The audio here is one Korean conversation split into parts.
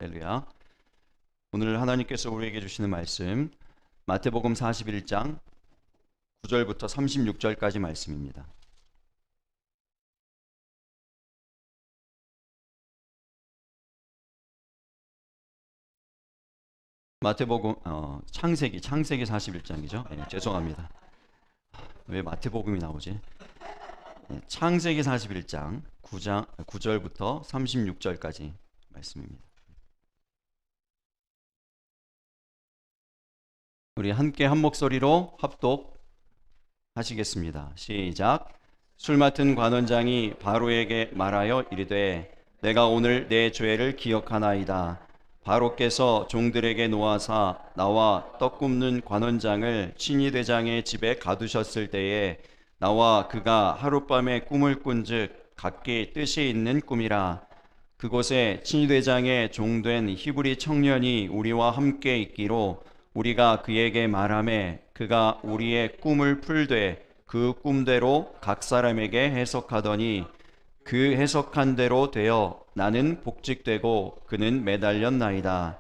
할렐루야. 오늘 하나님께서 우리에게 주시는 말씀 마태복음 41장 9절부터 36절까지 말씀입니다. 마태복음 창세기 41장이죠. 죄송합니다. 왜 마태복음이 나오지? 창세기 41장 9절부터 36절까지 말씀입니다. 우리 함께 한 목소리로 합독하시겠습니다. 시작. 술 맡은 관원장이 바로에게 말하여 이르되 내가 오늘 내 죄를 기억하나이다. 바로께서 종들에게 놓아사 나와 떡 굽는 관원장을 친위대장의 집에 가두셨을 때에 나와 그가 하룻밤에 꿈을 꾼즉 각기 뜻이 있는 꿈이라. 그곳에 친위대장의 종된 히브리 청년이 우리와 함께 있기로 우리가 그에게 말하매 그가 우리의 꿈을 풀되 그 꿈대로 각 사람에게 해석하더니 그 해석한 대로 되어 나는 복직되고 그는 매달렸나이다.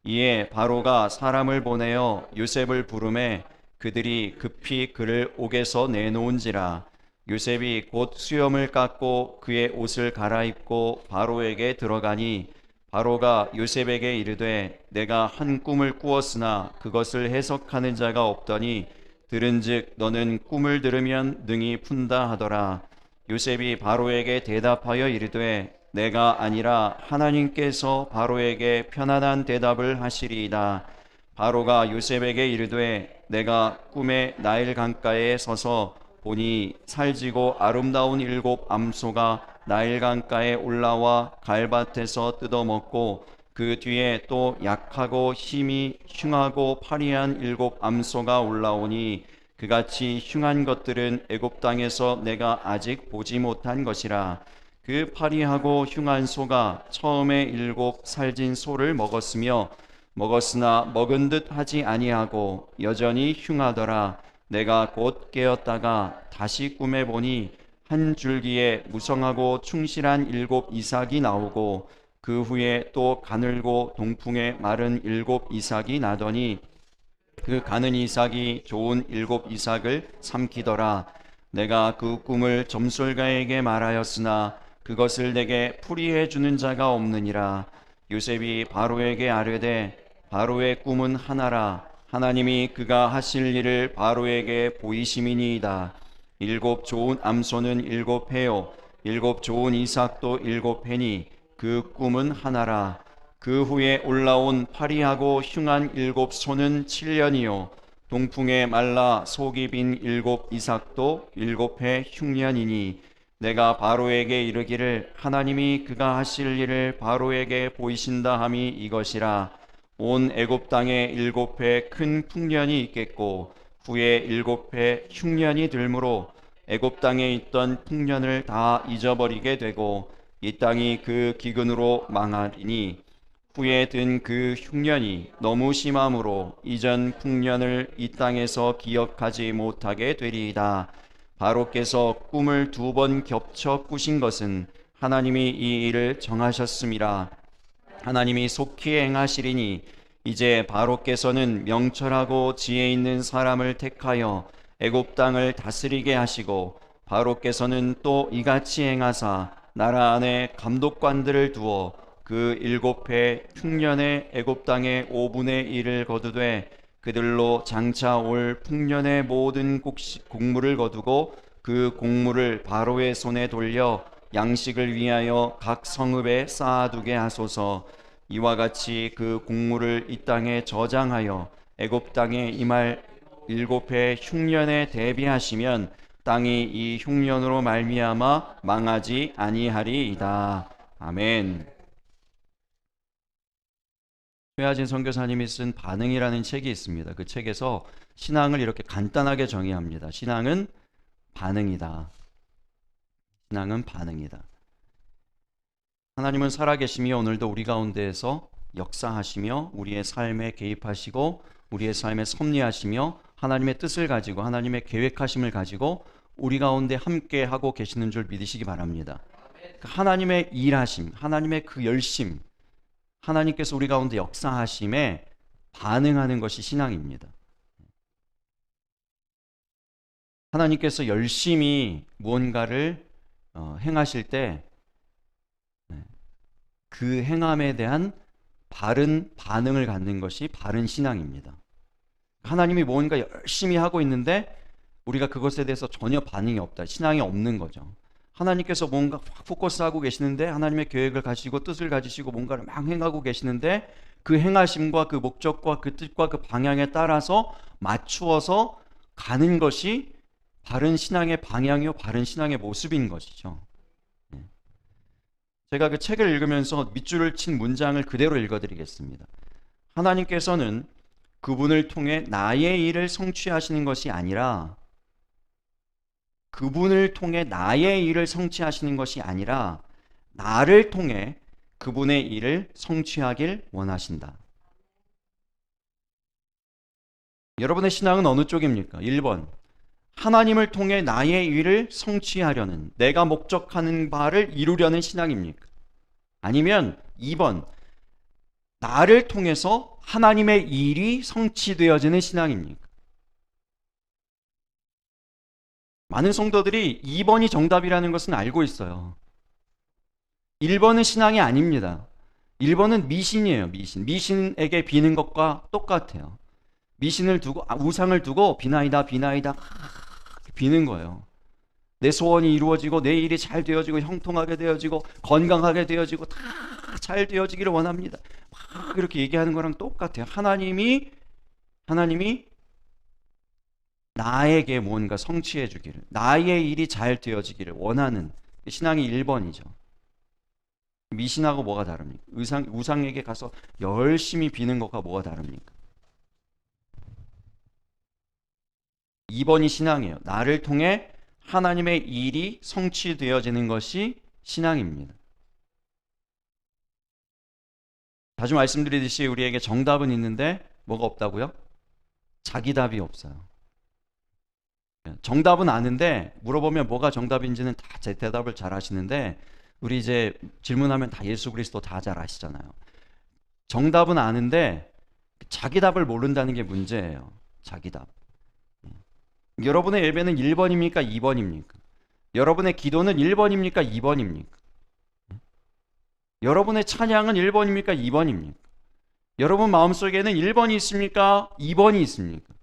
이에 바로가 사람을 보내어 요셉을 부르매 그들이 급히 그를 옥에서 내놓은지라. 요셉이 곧 수염을 깎고 그의 옷을 갈아입고 바로에게 들어가니 바로가 요셉에게 이르되 내가 한 꿈을 꾸었으나 그것을 해석하는 자가 없더니 들은즉 너는 꿈을 들으면 능히 푼다 하더라. 요셉이 바로에게 대답하여 이르되 내가 아니라 하나님께서 바로에게 편안한 대답을 하시리이다. 바로가 요셉에게 이르되 내가 꿈에 나일 강가에 서서 보니 살지고 아름다운 7 암소가 나일 강가에 올라와 갈밭에서 뜯어먹고 그 뒤에 또 약하고 힘이 흉하고 파리한 7 암소가 올라오니 그같이 흉한 것들은 애굽 땅에서 내가 아직 보지 못한 것이라. 그 파리하고 흉한 소가 처음에 7 살진 소를 먹었으나 먹은 듯 하지 아니하고 여전히 흉하더라. 내가 곧 깨었다가 다시 꿈에 보니 한 줄기에 무성하고 충실한 7 이삭이 나오고 그 후에 또 가늘고 동풍에 마른 7 이삭이 나더니 그 가는 이삭이 좋은 7 이삭을 삼키더라. 내가 그 꿈을 점술가에게 말하였으나 그것을 내게 풀이해 주는 자가 없느니라. 요셉이 바로에게 아뢰되 바로의 꿈은 하나라. 하나님이 그가 하실 일을 바로에게 보이심이니이다. 7 좋은 암소는 7 해요 7 좋은 이삭도 7 해니 그 꿈은 하나라. 그 후에 올라온 파리하고 흉한 7 소는 7년이요 동풍에 말라 속이 빈 7 이삭도 7 해 흉년이니 내가 바로에게 이르기를 하나님이 그가 하실 일을 바로에게 보이신다 함이 이것이라. 온 애굽 땅에 7 해 큰 풍년이 있겠고 후에 7 해 흉년이 들므로 애굽 땅에 있던 풍년을 다 잊어버리게 되고 이 땅이 그 기근으로 망하리니 후에 든 그 흉년이 너무 심함으로 이전 풍년을 이 땅에서 기억하지 못하게 되리이다. 바로께서 꿈을 2번 겹쳐 꾸신 것은 하나님이 이 일을 정하셨음이라. 하나님이 속히 행하시리니 이제 바로께서는 명철하고 지혜 있는 사람을 택하여 애굽 땅을 다스리게 하시고 바로께서는 또 이같이 행하사 나라 안에 감독관들을 두어 그 7 해 흉년의 애굽 땅의 5분의 1을 거두되 그들로 장차 올 풍년의 모든 곡물을 거두고 그 곡물을 바로의 손에 돌려 양식을 위하여 각 성읍에 쌓아두게 하소서. 이와 같이 그 곡물을 이 땅에 저장하여 애굽 땅에 임할 7 해 흉년에 대비하시면 땅이 이 흉년으로 말미암아 망하지 아니하리이다. 아멘. 최하진 선교사님이 쓴 반응이라는 책이 있습니다. 그 책에서 신앙을 이렇게 간단하게 정의합니다. 신앙은 반응이다. 신앙은 반응이다. 하나님은 살아계시며 오늘도 우리 가운데에서 역사하시며 우리의 삶에 개입하시고 우리의 삶에 섭리하시며 하나님의 뜻을 가지고 하나님의 계획하심을 가지고 우리 가운데 함께 하고 계시는 줄 믿으시기 바랍니다. 하나님의 일하심, 하나님의 그 열심, 하나님께서 우리 가운데 역사하심에 반응하는 것이 신앙입니다. 하나님께서 열심히 무언가를 행하실 때 그 행함에 대한 바른 반응을 갖는 것이 바른 신앙입니다. 하나님이 뭔가 열심히 하고 있는데 우리가 그것에 대해서 전혀 반응이 없다. 신앙이 없는 거죠. 하나님께서 뭔가 포커스하고 계시는데, 하나님의 계획을 가지고 뜻을 가지시고 뭔가를 막 행하고 계시는데 그 행하심과 그 목적과 그 뜻과 그 방향에 따라서 맞추어서 가는 것이 바른 신앙의 방향이요 바른 신앙의 모습인 것이죠. 제가 그 책을 읽으면서 밑줄을 친 문장을 그대로 읽어드리겠습니다. 하나님께서는 그분을 통해 나의 일을 성취하시는 것이 아니라 그분을 통해 나의 일을 성취하시는 것이 아니라 나를 통해 그분의 일을 성취하길 원하신다. 여러분의 신앙은 어느 쪽입니까? 1번, 하나님을 통해 나의 일을 성취하려는, 내가 목적하는 바를 이루려는 신앙입니까? 아니면 2번, 나를 통해서 하나님의 일이 성취되어지는 신앙입니까? 많은 성도들이 2번이 정답이라는 것은 알고 있어요. 1번은 신앙이 아닙니다. 1번은 미신이에요. 미신에게 비는 것과 똑같아요. 미신을 두고, 우상을 두고 비나이다 비는 거예요. 내 소원이 이루어지고 내 일이 잘 되어지고 형통하게 되어지고 건강하게 되어지고 다 잘 되어지기를 원합니다. 막 그렇게 얘기하는 거랑 똑같아요. 하나님이 나에게 뭔가 성취해 주기를, 나의 일이 잘 되어지기를 원하는 신앙이 1번이죠. 미신하고 뭐가 다릅니까? 우상에게 가서 열심히 비는 것과 뭐가 다릅니까? 2번이 신앙이에요. 나를 통해 하나님의 일이 성취되어지는 것이 신앙입니다. 자주 말씀드리듯이 우리에게 정답은 있는데 뭐가 없다고요? 자기 답이 없어요. 정답은 아는데 물어보면 뭐가 정답인지는 다 제 대답을 잘 하시는데, 우리 이제 질문하면 다 예수 그리스도 다 잘 아시잖아요. 정답은 아는데 자기 답을 모른다는 게 문제예요. 자기 답. 여러분의 예배는 1번입니까? 2번입니까? 여러분의 기도는 1번입니까? 2번입니까? 여러분의 찬양은 1번입니까? 2번입니까? 여러분 마음속에는 1번이 있습니까? 2번이 있습니까?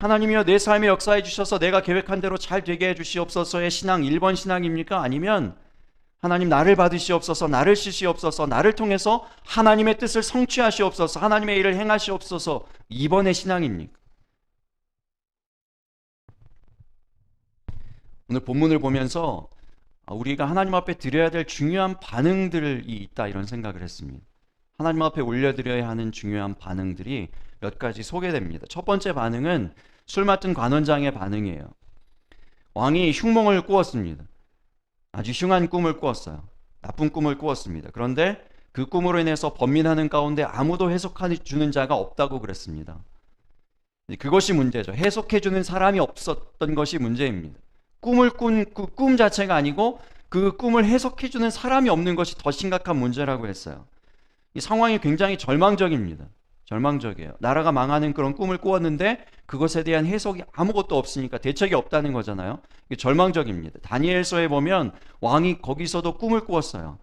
하나님이여 내 삶에 역사해 주셔서 내가 계획한 대로 잘 되게 해 주시옵소서의 신앙 1번 신앙입니까? 아니면 하나님 나를 받으시옵소서, 나를 쓰시옵소서, 나를 통해서 하나님의 뜻을 성취하시옵소서, 하나님의 일을 행하시옵소서 2번의 신앙입니까? 오늘 본문을 보면서 우리가 하나님 앞에 드려야 될 중요한 반응들이 있다, 이런 생각을 했습니다. 하나님 앞에 올려드려야 하는 중요한 반응들이 몇 가지 소개됩니다. 첫 번째 반응은 술 맡은 관원장의 반응이에요. 왕이 흉몽을 꾸었습니다. 아주 흉한 꿈을 꾸었어요. 나쁜 꿈을 꾸었습니다. 그런데 그 꿈으로 인해서 번민하는 가운데 아무도 해석해 주는 자가 없다고 그랬습니다. 그것이 문제죠. 해석해 주는 사람이 없었던 것이 문제입니다. 꿈을 꾼 그 꿈 자체가 아니고 그 꿈을 해석해 주는 사람이 없는 것이 더 심각한 문제라고 했어요. 이 상황이 굉장히 절망적입니다. 절망적이에요. 나라가 망하는 그런 꿈을 꾸었는데 그것에 대한 해석이 아무것도 없으니까 대책이 없다는 거잖아요. 이게 절망적입니다. 다니엘서에 보면 왕이 거기서도 꿈을 꾸었어요.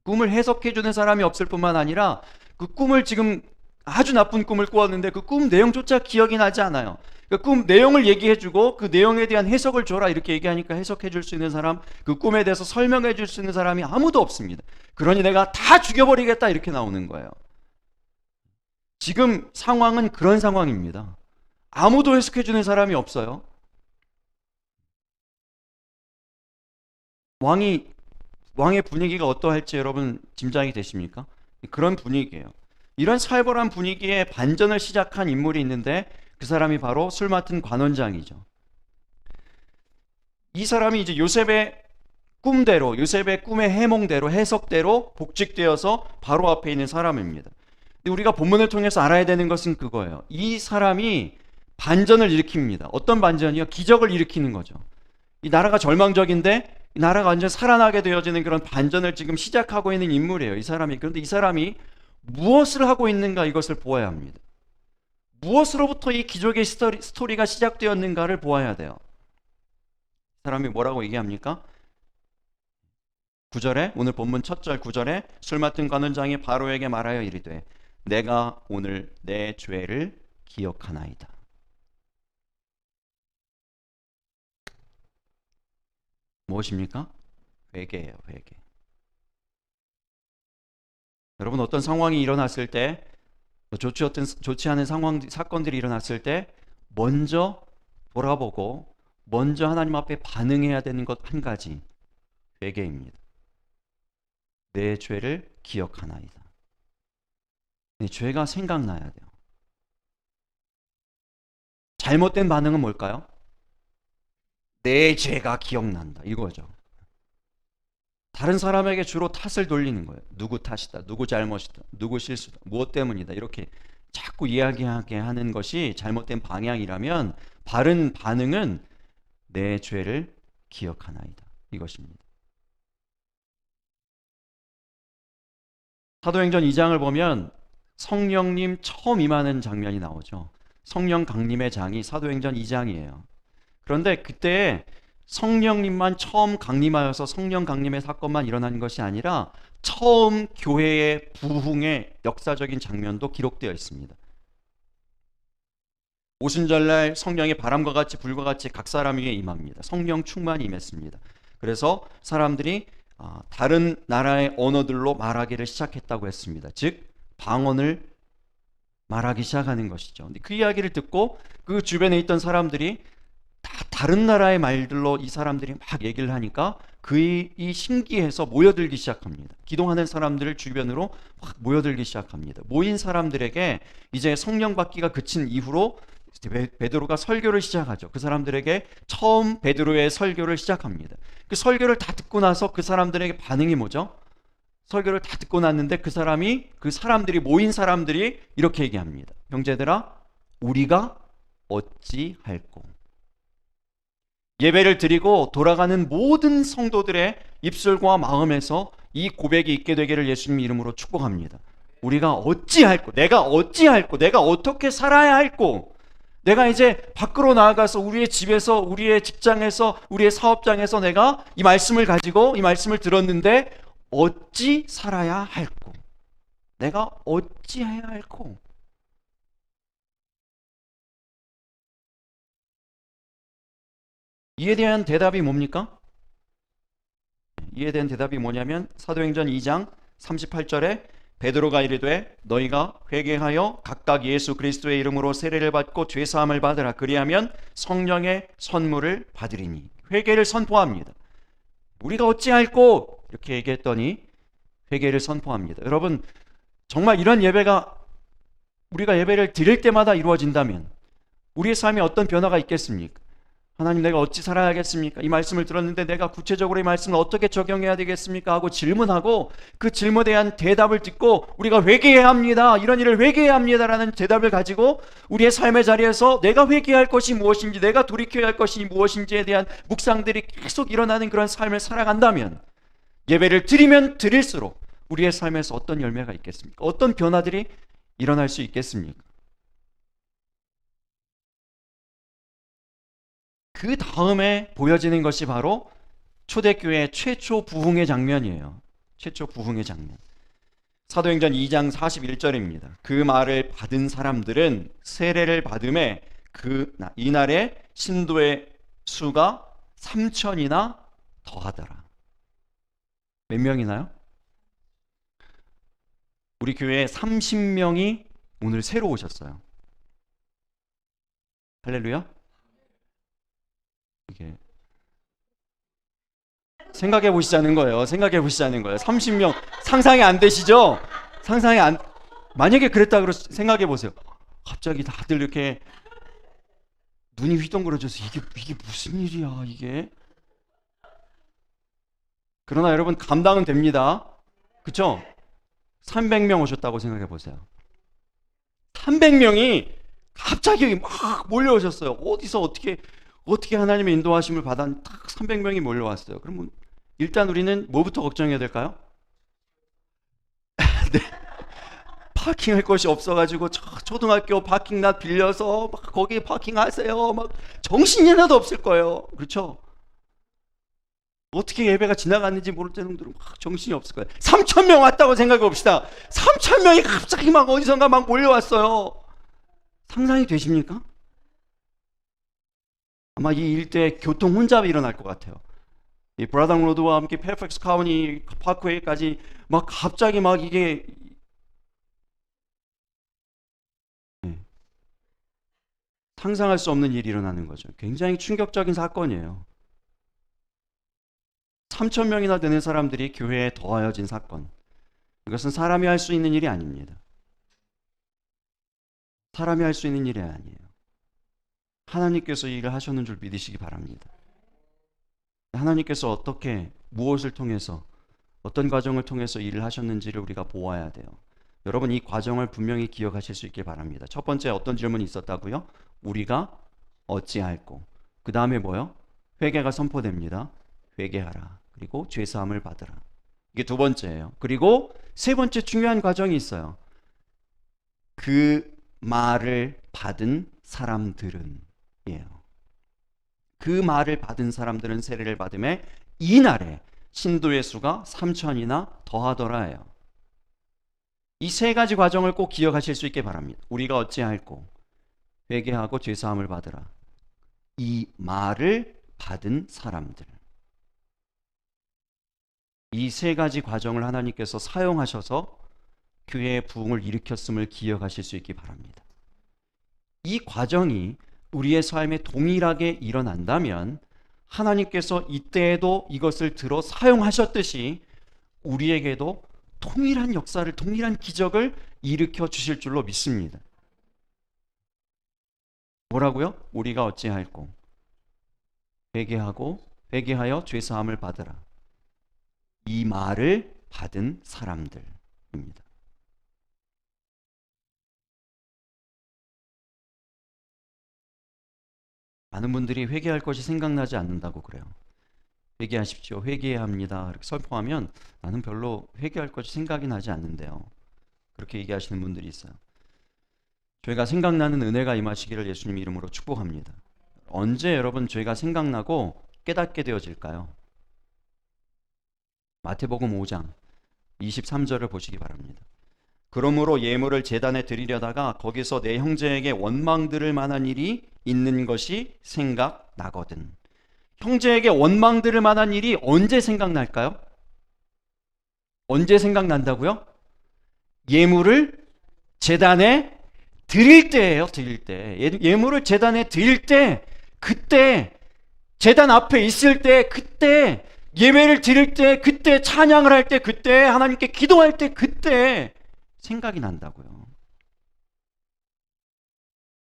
꿈을 해석해 주는 사람이 없을 뿐만 아니라 그 꿈을 지금 아주 나쁜 꿈을 꾸었는데 그 꿈 내용조차 기억이 나지 않아요. 그 꿈 내용을 얘기해주고 그 내용에 대한 해석을 줘라 이렇게 얘기하니까 해석해 줄 수 있는 사람, 그 꿈에 대해서 설명해 줄 수 있는 사람이 아무도 없습니다. 그러니 내가 다 죽여버리겠다 이렇게 나오는 거예요. 지금 상황은 그런 상황입니다. 아무도 해석해 주는 사람이 없어요. 왕의 분위기가 어떠할지 여러분 짐작이 되십니까? 그런 분위기예요. 이런 살벌한 분위기에 반전을 시작한 인물이 있는데 그 사람이 바로 술 맡은 관원장이죠. 이 사람이 이제 요셉의 꿈대로, 요셉의 꿈의 해몽대로, 해석대로 복직되어서 바로 앞에 있는 사람입니다. 근데 우리가 본문을 통해서 알아야 되는 것은 그거예요. 이 사람이 반전을 일으킵니다. 어떤 반전이요? 기적을 일으키는 거죠. 이 나라가 절망적인데 이 나라가 완전 살아나게 되어지는 그런 반전을 지금 시작하고 있는 인물이에요, 이 사람이. 그런데 이 사람이 무엇을 하고 있는가, 이것을 보아야 합니다. 무엇으로부터 이 기적의 스토리가 시작되었는가를 보아야 돼요. 사람이 뭐라고 얘기합니까? 9절에, 오늘 본문 첫 절 9절에 술 맡은 관원장이 바로에게 말하여 이르되 내가 오늘 내 죄를 기억하나이다. 무엇입니까? 회개예요, 회개. 여러분, 어떤 상황이 일어났을 때, 좋지 않은 사건들이 일어났을 때 먼저 돌아보고 먼저 하나님 앞에 반응해야 되는 것 한 가지, 회개입니다. 내 죄를 기억하나이다. 내 죄가 생각나야 돼요. 잘못된 반응은 뭘까요? 내 죄가 기억난다, 이거죠. 다른 사람에게 주로 탓을 돌리는 거예요. 누구 탓이다, 누구 잘못이다, 누구 실수다, 무엇 때문이다, 이렇게 자꾸 이야기하게 하는 것이 잘못된 방향이라면 바른 반응은 내 죄를 기억하나이다, 이것입니다. 사도행전 2장을 보면 성령님 처음 임하는 장면이 나오죠. 성령 강림의 장이 사도행전 2장이에요. 그런데 그때 성령님만 처음 강림하여서 성령 강림의 사건만 일어나는 것이 아니라 처음 교회의 부흥의 역사적인 장면도 기록되어 있습니다. 오순절날 성령이 바람과 같이 불과 같이 각 사람 위에 임합니다. 성령 충만이 임했습니다. 그래서 사람들이 다른 나라의 언어들로 말하기를 시작했다고 했습니다. 즉 방언을 말하기 시작하는 것이죠. 근데 그 이야기를 듣고 그 주변에 있던 사람들이 다 다른 나라의 말들로 이 사람들이 막 얘기를 하니까 그이 신기해서 모여들기 시작합니다. 기도하는 사람들을 주변으로 확 모여들기 시작합니다. 모인 사람들에게 이제 성령 받기가 그친 이후로 베드로가 설교를 시작하죠. 그 사람들에게 처음 베드로의 설교를 시작합니다. 그 설교를 다 듣고 나서 그 사람들에게 반응이 뭐죠? 설교를 다 듣고 났는데 그 사람들이 모인 사람들이 이렇게 얘기합니다. 형제들아, 우리가 어찌할꼬? 예배를 드리고 돌아가는 모든 성도들의 입술과 마음에서 이 고백이 있게 되기를 예수님 이름으로 축복합니다. 우리가 어찌할꼬? 내가 어찌할꼬? 내가 어떻게 살아야 할꼬? 내가 이제 밖으로 나아가서 우리의 집에서, 우리의 직장에서, 우리의 사업장에서 내가 이 말씀을 가지고 이 말씀을 들었는데 어찌 살아야 할꼬? 내가 어찌해야 할꼬? 이에 대한 대답이 뭡니까? 이에 대한 대답이 뭐냐면 사도행전 2장 38절에 베드로가 이르되 너희가 회개하여 각각 예수 그리스도의 이름으로 세례를 받고 죄사함을 받으라. 그리하면 성령의 선물을 받으리니. 회개를 선포합니다. 우리가 어찌할꼬? 이렇게 얘기했더니 회개를 선포합니다. 여러분, 정말 이런 예배가 우리가 예배를 드릴 때마다 이루어진다면 우리의 삶에 어떤 변화가 있겠습니까? 하나님, 내가 어찌 살아야겠습니까? 이 말씀을 들었는데 내가 구체적으로 이 말씀을 어떻게 적용해야 되겠습니까? 하고 질문하고 그 질문에 대한 대답을 듣고 우리가 회개해야 합니다, 이런 일을 회개해야 합니다라는 대답을 가지고 우리의 삶의 자리에서 내가 회개할 것이 무엇인지, 내가 돌이켜야 할 것이 무엇인지에 대한 묵상들이 계속 일어나는 그런 삶을 살아간다면 예배를 드리면 드릴수록 우리의 삶에서 어떤 열매가 있겠습니까? 어떤 변화들이 일어날 수 있겠습니까? 그 다음에 보여지는 것이 바로 초대교회 최초 부흥의 장면이에요. 최초 부흥의 장면. 사도행전 2장 41절입니다. 그 말을 받은 사람들은 세례를 받음에 이날에 신도의 수가 3,000이나 더하더라. 몇 명이나요? 우리 교회에 30명이 오늘 새로 오셨어요. 할렐루야. 이게 생각해 보시자는 거예요. 30명 상상이 안 되시죠? 만약에 그랬다 생각해 보세요. 갑자기 다들 이렇게 눈이 휘둥그러져서 이게 무슨 일이야, 이게. 그러나 여러분, 감당은 됩니다. 그렇죠? 300명 오셨다고 생각해 보세요. 300명이 갑자기 막 몰려오셨어요. 어디서 어떻게 하나님의 인도하심을 받아 딱 300명이 몰려왔어요. 그러면 일단 우리는 뭐부터 걱정해야 될까요? 네. 파킹할 곳이 없어가지고 초등학교 파킹lot 빌려서 막 거기에 파킹하세요. 막 정신이 하나도 없을 거예요. 그렇죠? 어떻게 예배가 지나갔는지 모를 때는 막 정신이 없을 거예요. 3,000명 왔다고 생각해 봅시다. 3,000명이 갑자기 막 어디선가 막 몰려왔어요. 상상이 되십니까? 아마 이 일대에 교통 혼잡이 일어날 것 같아요. 이 브라당 로드와 함께 페어팩스 카운티 파크웨이까지 막 갑자기 막 이게 상상할 수 없는 일이 일어나는 거죠. 굉장히 충격적인 사건이에요. 3,000명이나 되는 사람들이 교회에 더하여진 사건. 이것은 사람이 할 수 있는 일이 아닙니다. 사람이 할 수 있는 일이 아니에요. 하나님께서 이 일을 하셨는 줄 믿으시기 바랍니다. 하나님께서 어떻게, 무엇을 통해서, 어떤 과정을 통해서 일을 하셨는지를 우리가 보아야 돼요. 여러분, 이 과정을 분명히 기억하실 수 있길 바랍니다. 첫 번째, 어떤 질문이 있었다고요? 우리가 어찌할꼬. 그 다음에 뭐요? 회개가 선포됩니다. 회개하라. 그리고 죄사함을 받으라. 이게 두 번째예요. 그리고 세 번째 중요한 과정이 있어요. 그 말을 받은 사람들은 이에요. 그 말을 받은 사람들은 세례를 받음에 이날에 신도의 수가 3,000이나 더하더라예요. 이 세 가지 과정을 꼭 기억하실 수 있게 바랍니다. 우리가 어찌할꼬. 회개하고 죄사함을 받으라. 이 말을 받은 사람들. 이 세 가지 과정을 하나님께서 사용하셔서 교회의 부흥을 일으켰음을 기억하실 수 있기 바랍니다. 이 과정이 우리의 삶에 동일하게 일어난다면 하나님께서 이때에도 이것을 들어 사용하셨듯이 우리에게도 동일한 역사를, 동일한 기적을 일으켜 주실 줄로 믿습니다. 뭐라고요? 우리가 어찌할꼬. 회개하여 죄사함을 받으라. 이 말을 받은 사람들입니다. 많은 분들이 회개할 것이 생각나지 않는다고 그래요. 회개하십시오. 회개해야 합니다. 이렇게 선포하면 나는 별로 회개할 것이 생각이 나지 않는데요. 그렇게 얘기하시는 분들이 있어요. 죄가 생각나는 은혜가 임하시기를 예수님 이름으로 축복합니다. 언제 여러분 죄가 생각나고 깨닫게 되어질까요? 마태복음 5장 23절을 보시기 바랍니다. 그러므로 예물을 제단에 드리려다가 거기서 내 형제에게 원망 들을 만한 일이 있는 것이 생각나거든. 형제에게 원망 들을 만한 일이 언제 생각날까요? 언제 생각난다고요? 예물을 제단에 드릴 때예요. 드릴 때. 예물을 제단에 드릴 때, 그때 제단 앞에 있을 때, 그때 예배를 드릴 때, 그때 찬양을 할 때, 그때 하나님께 기도할 때, 그때 생각이 난다고요.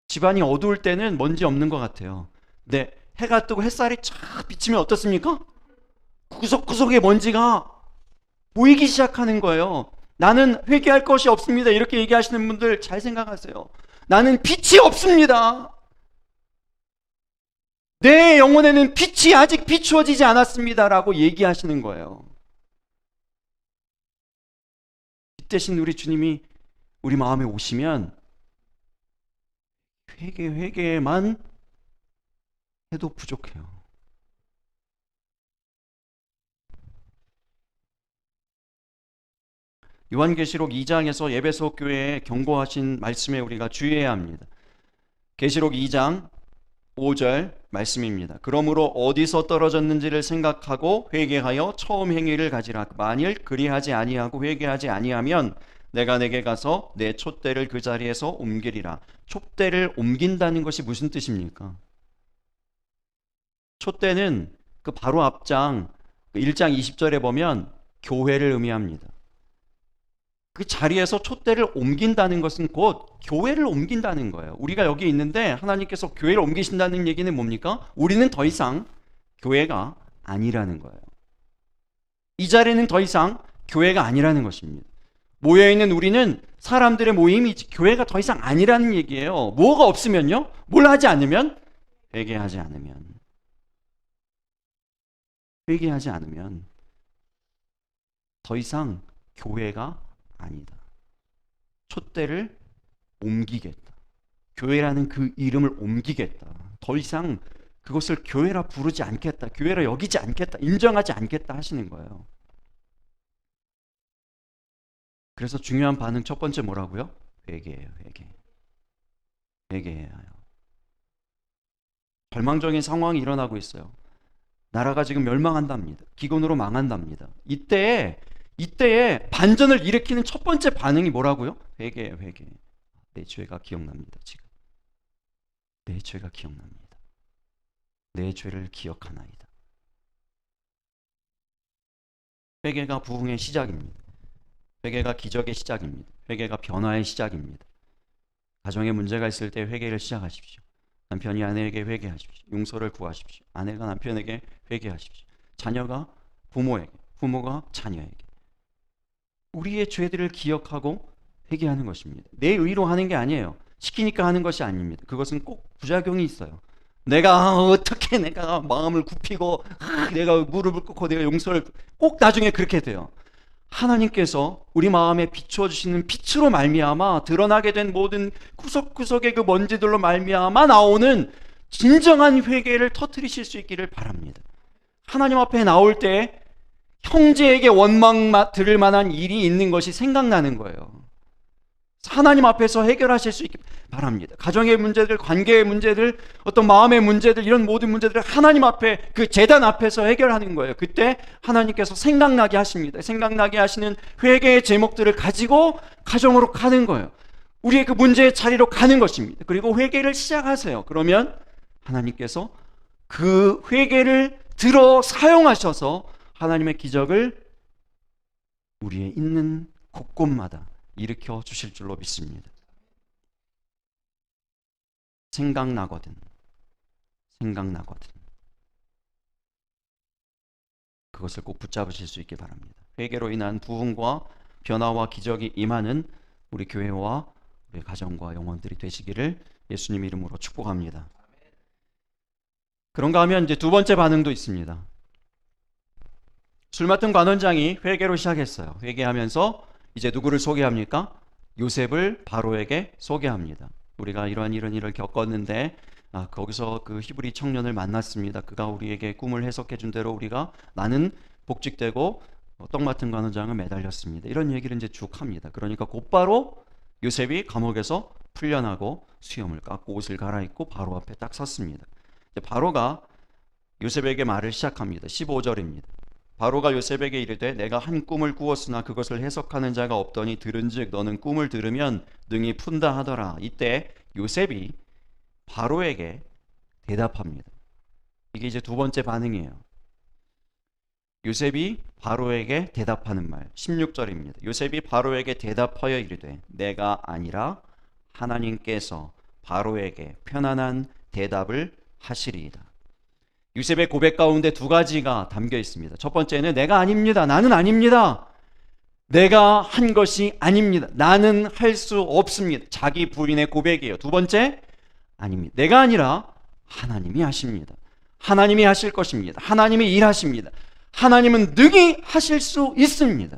집안이 어두울 때는 먼지 없는 것 같아요. 근데 해가 뜨고 햇살이 쫙 비치면 어떻습니까? 구석구석의 먼지가 보이기 시작하는 거예요. 나는 회개할 것이 없습니다. 이렇게 얘기하시는 분들 잘 생각하세요. 나는 빛이 없습니다. 내 영혼에는 빛이 아직 비추어지지 않았습니다. 라고 얘기하시는 거예요. 빛 대신 우리 주님이 우리 마음에 오시면 회개만 해도 부족해요. 요한계시록 2장에서 에베소 교회에 경고하신 말씀에 우리가 주의해야 합니다. 계시록 2장 5절 말씀입니다. 그러므로 어디서 떨어졌는지를 생각하고 회개하여 처음 행위를 가지라. 만일 그리하지 아니하고 회개하지 아니하면 내가 내게 가서 내 촛대를 그 자리에서 옮기리라. 촛대를 옮긴다는 것이 무슨 뜻입니까? 촛대는 그 바로 앞장 1장 20절에 보면 교회를 의미합니다. 그 자리에서 촛대를 옮긴다는 것은 곧 교회를 옮긴다는 거예요. 우리가 여기 있는데 하나님께서 교회를 옮기신다는 얘기는 뭡니까? 우리는 더 이상 교회가 아니라는 거예요. 이 자리는 더 이상 교회가 아니라는 것입니다. 모여있는 우리는 사람들의 모임이 교회가 더 이상 아니라는 얘기예요. 뭐가 없으면요? 뭘 하지 않으면? 회개하지 않으면 더 이상 교회가 아니다. 촛대를 옮기겠다. 교회라는 그 이름을 옮기겠다. 더 이상 그것을 교회라 부르지 않겠다. 교회라 여기지 않겠다. 인정하지 않겠다 하시는 거예요. 그래서 중요한 반응 첫 번째 뭐라고요? 회개예요. 회개해야 해요. 절망적인 상황이 일어나고 있어요. 나라가 지금 멸망한답니다. 기근으로 망한답니다. 이때에 반전을 일으키는 첫 번째 반응이 뭐라고요? 회개예요. 회개. 내 죄가 기억납니다. 지금 내 죄가 기억납니다. 내 죄를 기억하나이다. 회개가 부흥의 시작입니다. 회개가 기적의 시작입니다. 회개가 변화의 시작입니다. 가정에 문제가 있을 때 회개를 시작하십시오. 남편이 아내에게 회개하십시오. 용서를 구하십시오. 아내가 남편에게 회개하십시오. 자녀가 부모에게, 부모가 자녀에게. 우리의 죄들을 기억하고 회개하는 것입니다. 내 의로 하는 게 아니에요. 시키니까 하는 것이 아닙니다. 그것은 꼭 부작용이 있어요. 내가 어떻게 내가 마음을 굽히고 내가 무릎을 꿇고 내가 용서를 꼭 나중에 그렇게 돼요. 하나님께서 우리 마음에 비추어주시는 빛으로 말미암아 드러나게 된 모든 구석구석의 그 먼지들로 말미암아 나오는 진정한 회개를 터뜨리실 수 있기를 바랍니다. 하나님 앞에 나올 때 형제에게 원망 들을 만한 일이 있는 것이 생각나는 거예요. 하나님 앞에서 해결하실 수 있게 바랍니다. 가정의 문제들, 관계의 문제들, 어떤 마음의 문제들, 이런 모든 문제들을 하나님 앞에, 그 제단 앞에서 해결하는 거예요. 그때 하나님께서 생각나게 하십니다. 생각나게 하시는 회개의 제목들을 가지고 가정으로 가는 거예요. 우리의 그 문제의 자리로 가는 것입니다. 그리고 회개를 시작하세요. 그러면 하나님께서 그 회개를 들어 사용하셔서 하나님의 기적을 우리의 있는 곳곳마다 일으켜 주실 줄로 믿습니다. 생각나거든. 그것을 꼭 붙잡으실 수 있기 바랍니다. 회개로 인한 부흥과 변화와 기적이 임하는 우리 교회와 우리 가정과 영혼들이 되시기를 예수님 이름으로 축복합니다. 그런가 하면 이제 두 번째 반응도 있습니다. 술 맡은 관원장이 회개로 시작했어요. 회개하면서 이제 누구를 소개합니까? 요셉을 바로에게 소개합니다. 우리가 이런 일을 겪었는데 거기서 그 히브리 청년을 만났습니다. 그가 우리에게 꿈을 해석해 준 대로 우리가 나는 복직되고 떡 맡은 관원장은 매달렸습니다. 이런 얘기를 이제 쭉 합니다. 그러니까 곧바로 요셉이 감옥에서 풀려나고 수염을 깎고 옷을 갈아입고 바로 앞에 딱 섰습니다. 바로가 요셉에게 말을 시작합니다. 15절입니다. 바로가 요셉에게 이르되 내가 한 꿈을 꾸었으나 그것을 해석하는 자가 없더니 들은즉 너는 꿈을 들으면 능히 푼다 하더라. 이때 요셉이 바로에게 대답합니다. 이게 이제 두 번째 반응이에요. 요셉이 바로에게 대답하는 말 16절입니다. 요셉이 바로에게 대답하여 이르되 내가 아니라 하나님께서 바로에게 편안한 대답을 하시리이다. 요셉의 고백 가운데 두 가지가 담겨 있습니다. 첫 번째는 내가 아닙니다. 나는 아닙니다. 내가 한 것이 아닙니다. 나는 할 수 없습니다. 자기 부인의 고백이에요. 두 번째, 아닙니다. 내가 아니라 하나님이 하십니다. 하나님이 하실 것입니다. 하나님이 일하십니다. 하나님은 능히 하실 수 있습니다.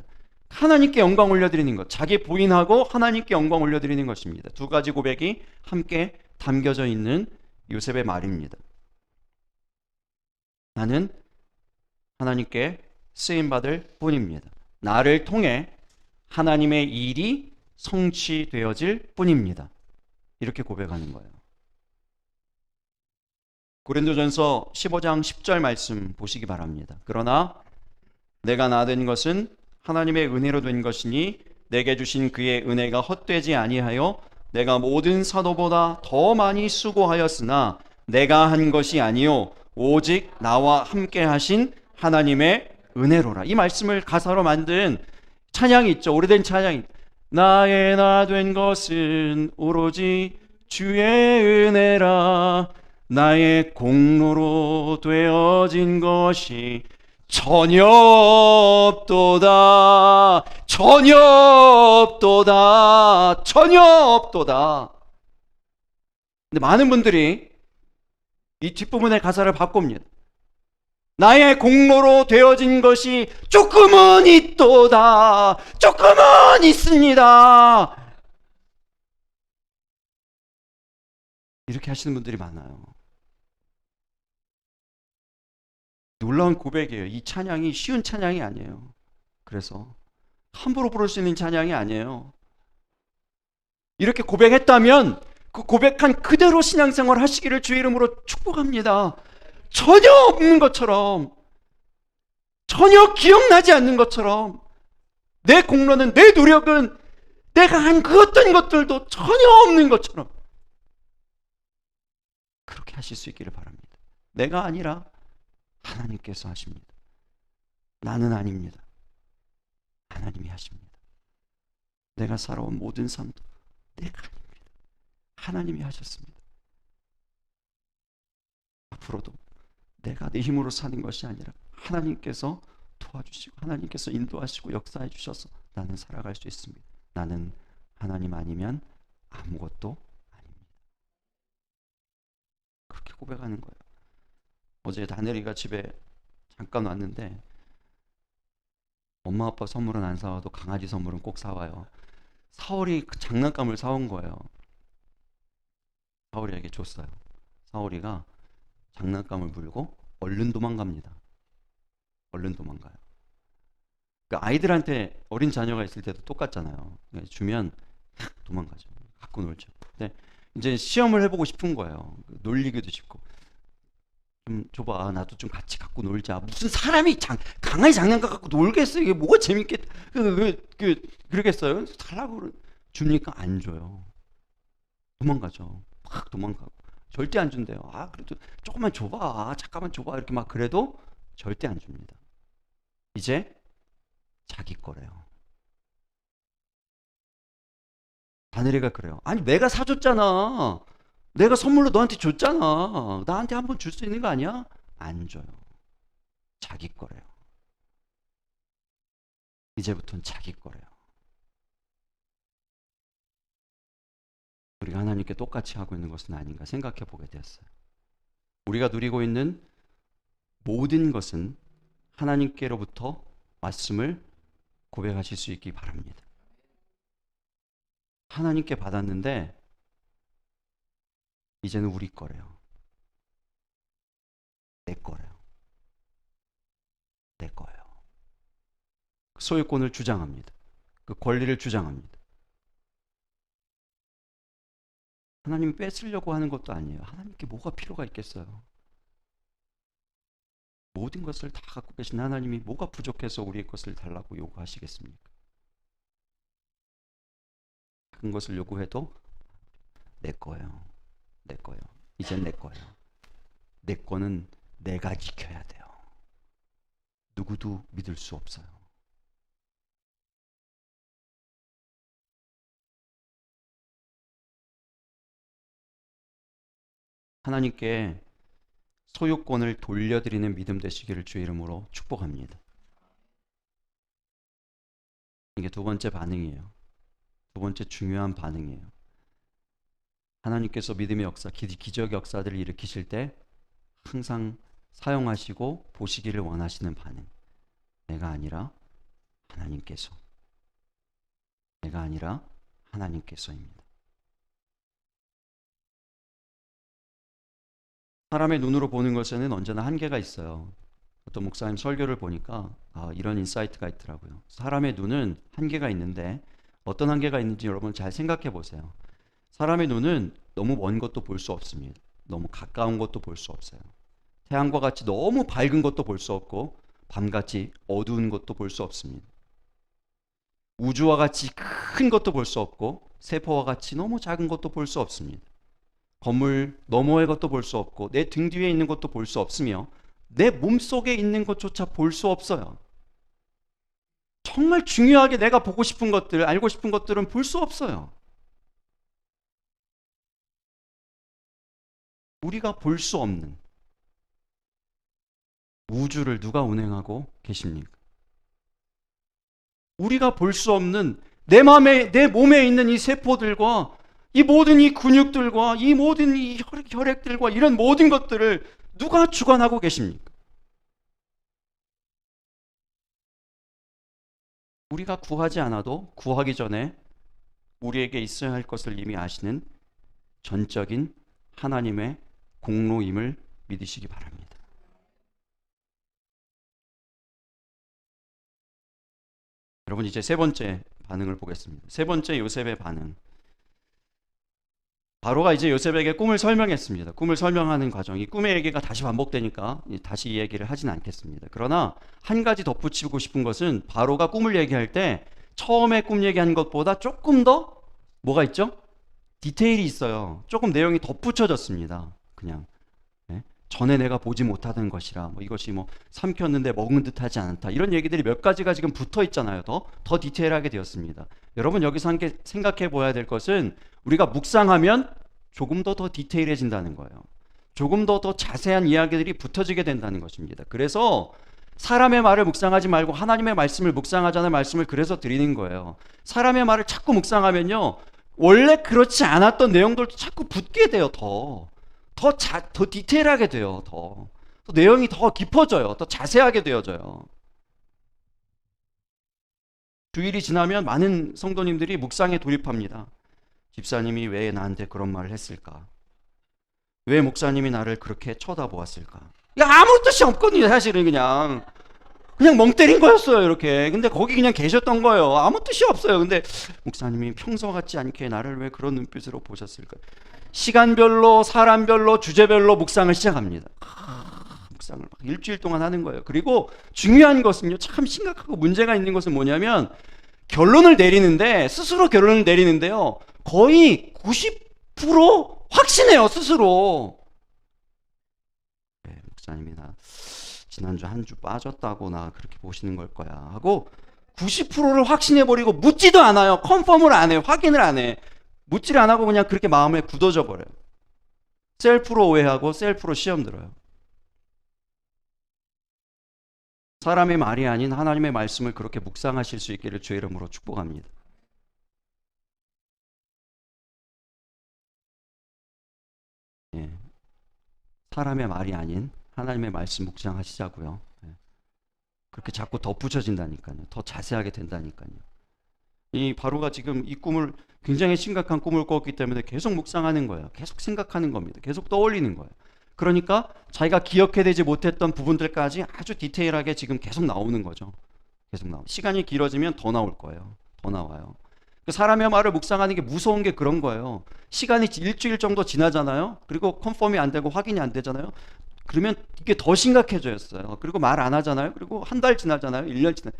하나님께 영광 올려드리는 것, 자기 부인하고 하나님께 영광 올려드리는 것입니다. 두 가지 고백이 함께 담겨져 있는 요셉의 말입니다. 나는 하나님께 쓰임받을 뿐입니다. 나를 통해 하나님의 일이 성취되어질 뿐입니다. 이렇게 고백하는 거예요. 고린도전서 15장 10절 말씀 보시기 바랍니다. 그러나 내가 나된 것은 하나님의 은혜로 된 것이니 내게 주신 그의 은혜가 헛되지 아니하여 내가 모든 사도보다 더 많이 수고하였으나 내가 한 것이 아니요 오직 나와 함께 하신 하나님의 은혜로라. 이 말씀을 가사로 만든 찬양이 있죠. 오래된 찬양이 나의 나 된 것은 오로지 주의 은혜라. 나의 공로로 되어진 것이 전혀 없도다. 전혀 없도다. 전혀 없도다. 근데 많은 분들이 이 뒷부분의 가사를 바꿉니다. 나의 공로로 되어진 것이 조금은 있도다. 조금은 있습니다. 이렇게 하시는 분들이 많아요. 놀라운 고백이에요. 이 찬양이 쉬운 찬양이 아니에요. 그래서 함부로 부를 수 있는 찬양이 아니에요. 이렇게 고백했다면 그 고백한 그대로 신앙생활 하시기를 주의 이름으로 축복합니다. 전혀 없는 것처럼, 전혀 기억나지 않는 것처럼, 내 공로는, 내 노력은, 내가 한 그 어떤 것들도 전혀 없는 것처럼 그렇게 하실 수 있기를 바랍니다. 내가 아니라 하나님께서 하십니다. 나는 아닙니다. 하나님이 하십니다. 내가 살아온 모든 삶도 내가 아닙니다. 하나님이 하셨습니다. 앞으로도 내가 내 힘으로 사는 것이 아니라 하나님께서 도와주시고 하나님께서 인도하시고 역사해 주셔서 나는 살아갈 수 있습니다. 나는 하나님 아니면 아무것도 아닙니다. 그렇게 고백하는 거예요. 어제 다니엘이가 집에 잠깐 왔는데 엄마 아빠 선물은 안 사와도 강아지 선물은 꼭 사와요. 사월이 그 장난감을 사온 거예요. 사월이에게 줬어요. 사월이가 장난감을 물고 얼른 도망갑니다. 얼른 도망가요. 그러니까 아이들한테 어린 자녀가 있을 때도 똑같잖아요. 주면 도망가죠. 갖고 놀죠. 근데 이제 시험을 해보고 싶은 거예요. 놀리기도 싶고. 좀 줘봐. 나도 좀 같이 갖고 놀자. 무슨 사람이 강아지 장난감 갖고 놀겠어? 이게 뭐가 재밌겠? 그러겠어요? 달라고 줍니까? 안 줘요. 도망가죠. 막 도망가고. 절대 안 준대요. 아, 그래도 조금만 줘봐. 잠깐만 줘봐. 이렇게 막 그래도 절대 안 줍니다. 이제 자기 거래요. 다니엘이가 그래요. 아니, 내가 사줬잖아. 내가 선물로 너한테 줬잖아. 나한테 한번 줄 수 있는 거 아니야? 안 줘요. 자기 거래요. 이제부터는 자기 거래요. 우리가 하나님께 똑같이 하고 있는 것은 아닌가 생각해 보게 되었어요. 우리가 누리고 있는 모든 것은 하나님께로부터 말씀을 고백하실 수 있기 바랍니다. 하나님께 받았는데 이제는 우리 거래요. 내 거래요. 내 거예요. 소유권을 주장합니다. 그 권리를 주장합니다. 하나님이 뺏으려고 하는 것도 아니에요. 하나님께 뭐가 필요가 있겠어요? 모든 것을 다 갖고 계신 하나님이 뭐가 부족해서 우리의 것을 달라고 요구하시겠습니까? 작은 것을 요구해도 내 거예요. 내 거예요. 이젠 내 거예요. 내 거는 내가 지켜야 돼요. 누구도 믿을 수 없어요. 하나님께 소유권을 돌려드리는 믿음 되시기를 주의 이름으로 축복합니다. 이게 두 번째 반응이에요. 두 번째 중요한 반응이에요. 하나님께서 믿음의 역사, 기적 역사들을 일으키실 때 항상 사용하시고 보시기를 원하시는 반응. 내가 아니라 하나님께서. 내가 아니라 하나님께서입니다. 사람의 눈으로 보는 것에는 언제나 한계가 있어요. 어떤 목사님 설교를 보니까 이런 인사이트가 있더라고요. 사람의 눈은 한계가 있는데 어떤 한계가 있는지 여러분 잘 생각해 보세요. 사람의 눈은 너무 먼 것도 볼 수 없습니다. 너무 가까운 것도 볼 수 없어요. 태양과 같이 너무 밝은 것도 볼 수 없고 밤같이 어두운 것도 볼 수 없습니다. 우주와 같이 큰 것도 볼 수 없고 세포와 같이 너무 작은 것도 볼 수 없습니다. 건물 너머의 것도 볼 수 없고 내 등 뒤에 있는 것도 볼 수 없으며 내 몸속에 있는 것조차 볼 수 없어요. 정말 중요하게 내가 보고 싶은 것들, 알고 싶은 것들은 볼 수 없어요. 우리가 볼 수 없는 우주를 누가 운행하고 계십니까? 우리가 볼 수 없는 내 몸에 있는 이 세포들과 이 모든 이 근육들과 이 모든 이 혈액들과 이런 모든 것들을 누가 주관하고 계십니까? 우리가 구하지 않아도 구하기 전에 우리에게 있어야 할 것을 이미 아시는 전적인 하나님의 공로임을 믿으시기 바랍니다. 여러분, 이제 세 번째 반응을 보겠습니다. 세 번째 요셉의 반응. 바로가 이제 요셉에게 꿈을 설명했습니다. 꿈을 설명하는 과정이, 꿈의 얘기가 다시 반복되니까 다시 이 얘기를 하진 않겠습니다. 그러나 한 가지 덧붙이고 싶은 것은, 바로가 꿈을 얘기할 때 처음에 꿈 얘기한 것보다 조금 더 뭐가 있죠? 디테일이 있어요. 조금 내용이 덧붙여졌습니다. 그냥 전에 내가 보지 못하던 것이라, 이것이 삼켰는데 먹은 듯하지 않다, 이런 얘기들이 몇 가지가 지금 붙어 있잖아요. 더 디테일하게 되었습니다. 여러분, 여기서 함께 생각해 보아야 될 것은, 우리가 묵상하면 조금 더 디테일해진다는 거예요. 조금 더 자세한 이야기들이 붙어지게 된다는 것입니다. 그래서 사람의 말을 묵상하지 말고 하나님의 말씀을 묵상하자는 말씀을 그래서 드리는 거예요. 사람의 말을 자꾸 묵상하면요, 원래 그렇지 않았던 내용들도 자꾸 붙게 돼요. 더 디테일하게 돼요. 더 내용이 더 깊어져요. 더 자세하게 되어져요. 주일이 지나면 많은 성도님들이 묵상에 돌입합니다. 집사님이 왜 나한테 그런 말을 했을까? 왜 목사님이 나를 그렇게 쳐다보았을까? 아무 뜻이 없거든요. 사실은 그냥 멍 때린 거였어요. 이렇게. 근데 거기 그냥 계셨던 거예요. 아무 뜻이 없어요. 근데 목사님이 평소 같지 않게 나를 왜 그런 눈빛으로 보셨을까? 시간별로, 사람별로, 주제별로 묵상을 시작합니다. 묵상을 막 일주일 동안 하는 거예요. 그리고 중요한 것은요, 참 심각하고 문제가 있는 것은 뭐냐면, 결론을 내리는데, 스스로 결론을 내리는데요, 거의 90% 확신해요, 스스로. 목사님이 나 지난주 한 주 빠졌다고 나 그렇게 보시는 걸 거야 하고 90%를 확신해버리고 묻지도 않아요. 컨펌을 안 해요. 확인을 안 해. 묻지를 안 하고 그냥 그렇게 마음에 굳어져 버려요. 셀프로 오해하고 셀프로 시험 들어요. 사람의 말이 아닌 하나님의 말씀을 그렇게 묵상하실 수 있기를 주의 이름으로 축복합니다. 사람의 말이 아닌 하나님의 말씀 묵상하시자고요. 그렇게 자꾸 덧붙여진다니까요. 더 자세하게 된다니까요. 이 바로가 지금 이 꿈을, 굉장히 심각한 꿈을 꿨기 때문에 계속 묵상하는 거예요. 계속 생각하는 겁니다. 계속 떠올리는 거예요. 그러니까 자기가 기억해내지 못했던 부분들까지 아주 디테일하게 지금 계속 나오는 거죠. 계속 나오고, 시간이 길어지면 더 나올 거예요. 더 나와요. 사람의 말을 묵상하는 게 무서운 게 그런 거예요. 시간이 일주일 정도 지나잖아요. 그리고 컨펌이 안 되고 확인이 안 되잖아요. 그러면 이게 더 심각해졌어요. 그리고 말 안 하잖아요. 그리고 한 달 지나잖아요. 1년 지나,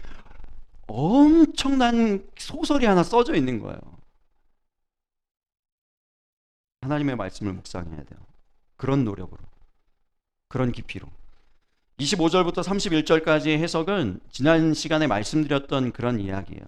엄청난 소설이 하나 써져 있는 거예요. 하나님의 말씀을 묵상해야 돼요. 그런 노력으로, 그런 깊이로. 25절부터 31절까지의 해석은 지난 시간에 말씀드렸던 그런 이야기예요.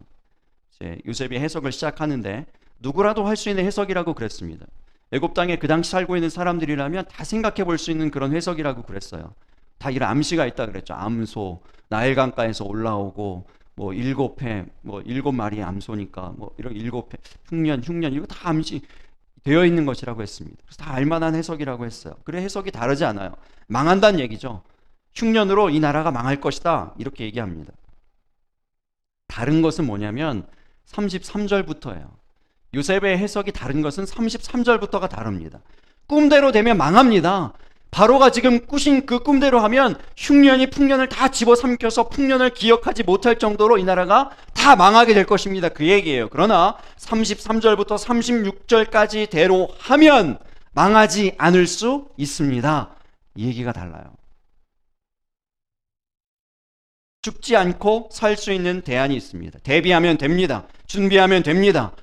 이제 요셉이 해석을 시작하는데, 누구라도 할 수 있는 해석이라고 그랬습니다. 애굽 땅에 그 당시 살고 있는 사람들이라면 다 생각해 볼 수 있는 그런 해석이라고 그랬어요. 다 이런 암시가 있다 그랬죠. 암소, 나일 강가에서 올라오고, 7해, 7마리의 암소니까 이런 7해, 흉년 이거 다 암시 되어 있는 것이라고 했습니다. 그래서 다 알만한 해석이라고 했어요. 그래, 해석이 다르지 않아요. 망한다는 얘기죠. 흉년으로 이 나라가 망할 것이다, 이렇게 얘기합니다. 다른 것은 뭐냐면 33절부터예요. 요셉의 해석이 다른 것은 33절부터가 다릅니다. 꿈대로 되면 망합니다. 바로가 지금 꾸신 그 꿈대로 하면 흉년이 풍년을 다 집어삼켜서 풍년을 기억하지 못할 정도로 이 나라가 다 망하게 될 것입니다. 그 얘기예요. 그러나 33절부터 36절까지 대로 하면 망하지 않을 수 있습니다. 이 얘기가 달라요. 죽지 않고 살 수 있는 대안이 있습니다. 대비하면 됩니다. 준비하면 됩니다.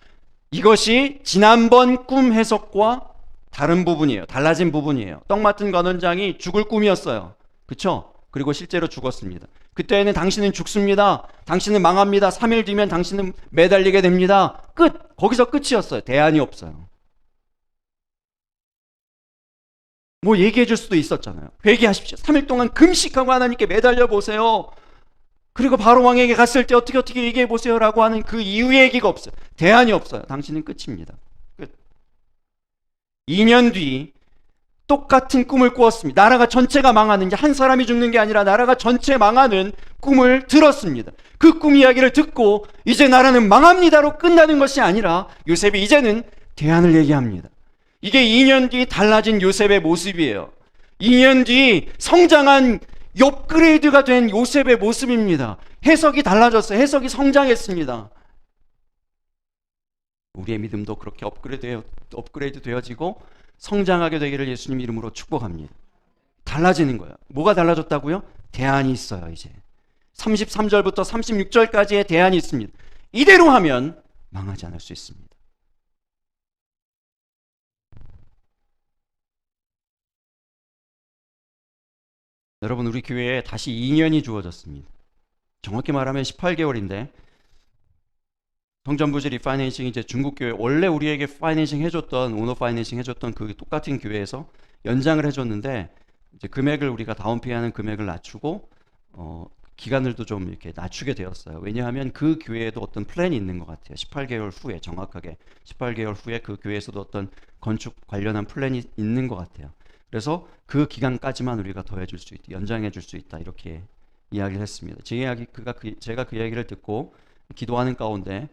이것이 지난번 꿈 해석과 다른 부분이에요. 달라진 부분이에요. 떡 맡은 관원장이 죽을 꿈이었어요. 그렇죠? 그리고 실제로 죽었습니다. 그때는 당신은 죽습니다. 당신은 망합니다. 3일 뒤면 당신은 매달리게 됩니다. 끝! 거기서 끝이었어요. 대안이 없어요. 얘기해 줄 수도 있었잖아요. 회개하십시오. 3일 동안 금식하고 하나님께 매달려 보세요. 그리고 바로 왕에게 갔을 때 어떻게 얘기해 보세요 라고 하는 그 이후의 얘기가 없어요. 대안이 없어요. 당신은 끝입니다. 끝. 2년 뒤 똑같은 꿈을 꾸었습니다. 나라가 전체가 망하는 게 한 사람이 죽는 게 아니라 나라가 전체 망하는 꿈을 들었습니다. 그 꿈 이야기를 듣고 이제 나라는 망합니다로 끝나는 것이 아니라 요셉이 이제는 대안을 얘기합니다. 이게 2년 뒤 달라진 요셉의 모습이에요. 2년 뒤 성장한 업그레이드가 된 요셉의 모습입니다. 해석이 달라졌어요. 해석이 성장했습니다. 우리의 믿음도 그렇게 업그레이드 되어지고 성장하게 되기를 예수님 이름으로 축복합니다. 달라지는 거예요. 뭐가 달라졌다고요? 대안이 있어요. 이제 33절부터 36절까지의 대안이 있습니다. 이대로 하면 망하지 않을 수 있습니다. 여러분, 우리 교회에 다시 2년이 주어졌습니다. 정확히 말하면 18개월인데 성전부지 리파이낸싱, 이제 중국 교회, 원래 우리에게 파이낸싱 해줬던, 오너 파이낸싱 해줬던 그 똑같은 교회에서 연장을 해줬는데 이제 금액을, 우리가 다운페이하는 금액을 낮추고 기간을도 좀 이렇게 낮추게 되었어요. 왜냐하면 그 교회에도 어떤 플랜이 있는 것 같아요. 18개월 후에, 정확하게 18개월 후에 그 교회에서도 어떤 건축 관련한 플랜이 있는 것 같아요. 그래서 그 기간까지만 우리가 더해줄 수 있다, 연장해줄 수 있다, 이렇게 이야기를 했습니다. 제가 그 이야기를 듣고 기도하는 가운데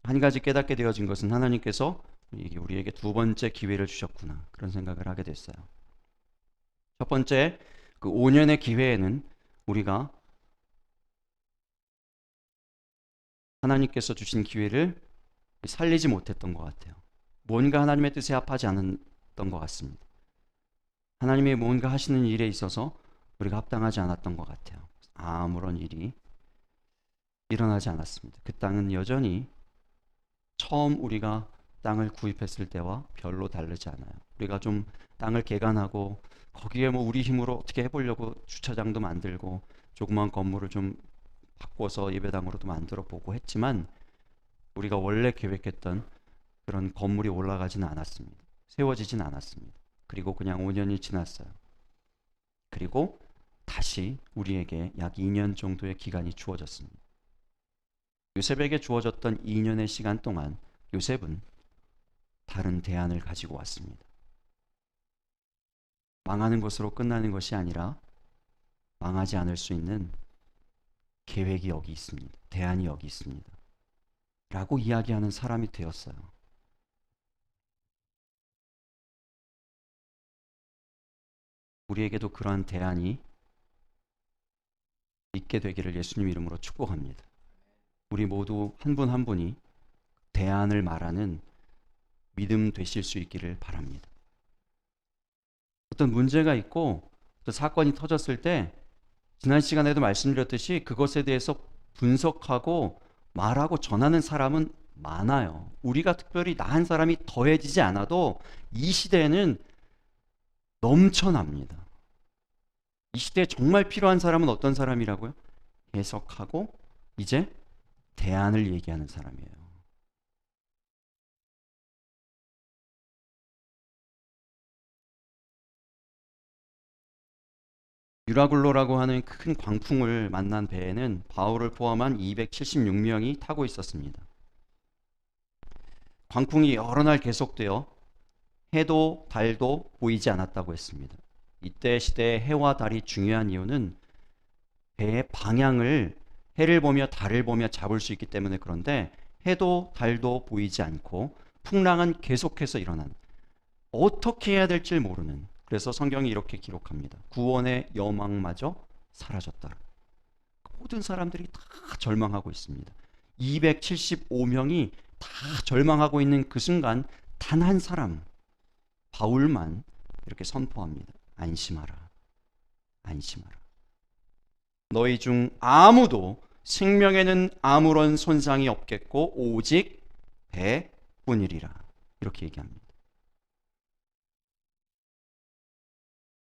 한 가지 깨닫게 되어진 것은, 하나님께서 우리에게 두 번째 기회를 주셨구나, 그런 생각을 하게 됐어요. 첫 번째, 그 5년의 기회에는 우리가 하나님께서 주신 기회를 살리지 못했던 것 같아요. 뭔가 하나님의 뜻에 합하지 않았던 것 같습니다. 하나님의 뭔가 하시는 일에 있어서 우리가 합당하지 않았던 것 같아요. 아무런 일이 일어나지 않았습니다. 그 땅은 여전히 처음 우리가 땅을 구입했을 때와 별로 다르지 않아요. 우리가 좀 땅을 개간하고 거기에 뭐 우리 힘으로 어떻게 해보려고 주차장도 만들고 조그만 건물을 좀 바꿔서 예배당으로도 만들어 보고 했지만, 우리가 원래 계획했던 그런 건물이 올라가지는 않았습니다. 세워지진 않았습니다. 그리고 그냥 5년이 지났어요. 그리고 다시 우리에게 약 2년 정도의 기간이 주어졌습니다. 요셉에게 주어졌던 2년의 시간 동안 요셉은 다른 대안을 가지고 왔습니다. 망하는 것으로 끝나는 것이 아니라 망하지 않을 수 있는 계획이 여기 있습니다. 대안이 여기 있습니다. 라고 이야기하는 사람이 되었어요. 우리에게도 그러한 대안이 있게 되기를 예수님 이름으로 축복합니다. 우리 모두 한 분 한 분이 대안을 말하는 믿음 되실 수 있기를 바랍니다. 어떤 문제가 있고 또 사건이 터졌을 때, 지난 시간에도 말씀드렸듯이 그것에 대해서 분석하고 말하고 전하는 사람은 많아요. 우리가 특별히 나 한 사람이 더해지지 않아도 이 시대에는 넘쳐납니다. 이 시대에 정말 필요한 사람은 어떤 사람이라고요? 해석하고 이제 대안을 얘기하는 사람이에요. 유라굴로라고 하는 큰 광풍을 만난 배에는 바울을 포함한 276명이 타고 있었습니다. 광풍이 여러 날 계속되어 해도 달도 보이지 않았다고 했습니다. 이때 시대에 해와 달이 중요한 이유는 배의 방향을 해를 보며 달을 보며 잡을 수 있기 때문에 그런데, 해도 달도 보이지 않고 풍랑은 계속해서 일어나는, 어떻게 해야 될지 모르는, 그래서 성경이 이렇게 기록합니다. 구원의 여망마저 사라졌다. 모든 사람들이 다 절망하고 있습니다. 275명이 다 절망하고 있는 그 순간 단 한 사람, 바울만 이렇게 선포합니다. 안심하라. 안심하라. 너희 중 아무도 생명에는 아무런 손상이 없겠고 오직 배뿐이리라. 이렇게 얘기합니다.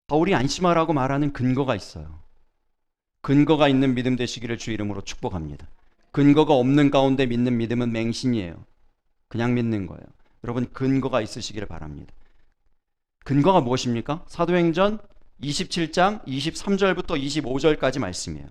바울이 안심하라고 말하는 근거가 있어요. 근거가 있는 믿음 되시기를 주 이름으로 축복합니다. 근거가 없는 가운데 믿는 믿음은 맹신이에요. 그냥 믿는 거예요. 여러분, 근거가 있으시기를 바랍니다. 근거가 무엇입니까? 사도행전 27장 23절부터 25절까지 말씀이에요.